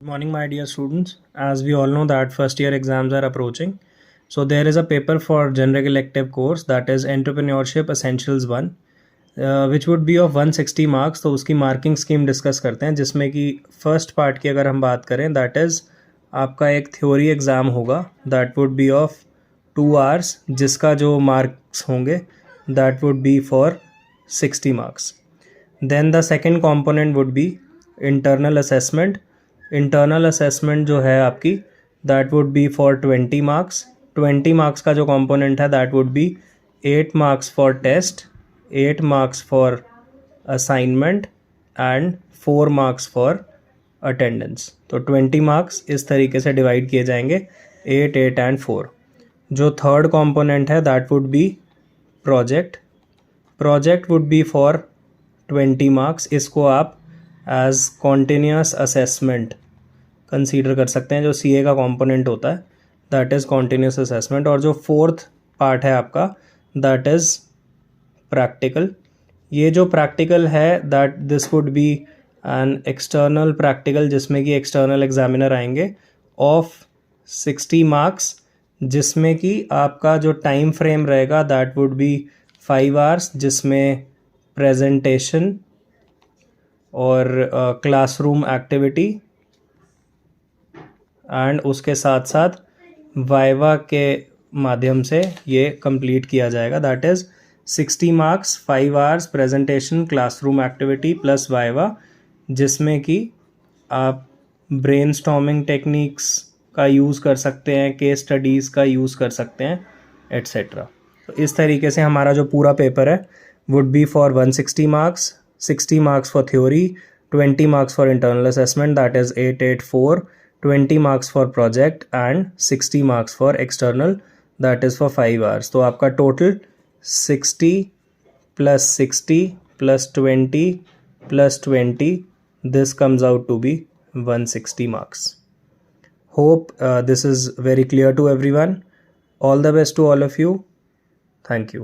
Good morning, my dear students. As we all know that first year exams are approaching. So there is a paper for general elective course, that is Entrepreneurship Essentials 1, which would be of 160 marks. तो उसकी marking scheme discuss करते हैं, जिसमें कि first part की अगर हम बात करें, दैट इज़ आपका एक थ्योरी एग्ज़ाम होगा, that would be of 2 hours, जिसका जो मार्क्स होंगे that would be for 60 marks. Then the second component would be internal assessment. Internal assessment जो है आपकी, that would be for 20 marks. 20 marks का जो कंपोनेंट है that would be 8 marks for test, 8 marks for assignment and 4 marks for attendance. तो 20 marks इस तरीके से डिवाइड किए जाएंगे, 8, 8 एंड 4. जो थर्ड कंपोनेंट है that would B project. Project would be for 20 marks. इसको आप एज कॉन्टिन्यूस असेसमेंट कंसीडर कर सकते हैं. जो सीए का कंपोनेंट होता है दैट इज़ कॉन्टिन्यूस असेसमेंट. और जो फोर्थ पार्ट है आपका दैट इज़ प्रैक्टिकल. ये जो प्रैक्टिकल है that this would be an external practical, जिसमें कि एक्सटर्नल एग्जामिनर आएंगे ऑफ 60 marks, जिसमें कि आपका जो टाइम फ्रेम रहेगा दैट वुड बी 5 hours, जिसमें प्रेजेंटेशन और क्लासरूम एक्टिविटी एंड उसके साथ साथ वाइवा के माध्यम से ये कंप्लीट किया जाएगा. That is 60 marks, 5 hours, presentation, classroom activity plus viva, जिसमें कि आप ब्रेनस्टॉर्मिंग टेक्निक्स का यूज़ कर सकते हैं, केस स्टडीज़ का यूज़ कर सकते हैं, एट्सेट्रा. तो इस तरीके से हमारा जो पूरा पेपर है would be for 160 marks, 60 marks for theory, 20 marks for internal assessment, that is 8, 8, 4, 20 marks for project and 60 marks for external, that is for 5 hours. तो आपका total 60 plus 60 plus 20 plus 20, this comes out to be 160 marks. Hope this is very clear to everyone. All the best to all of you. Thank you.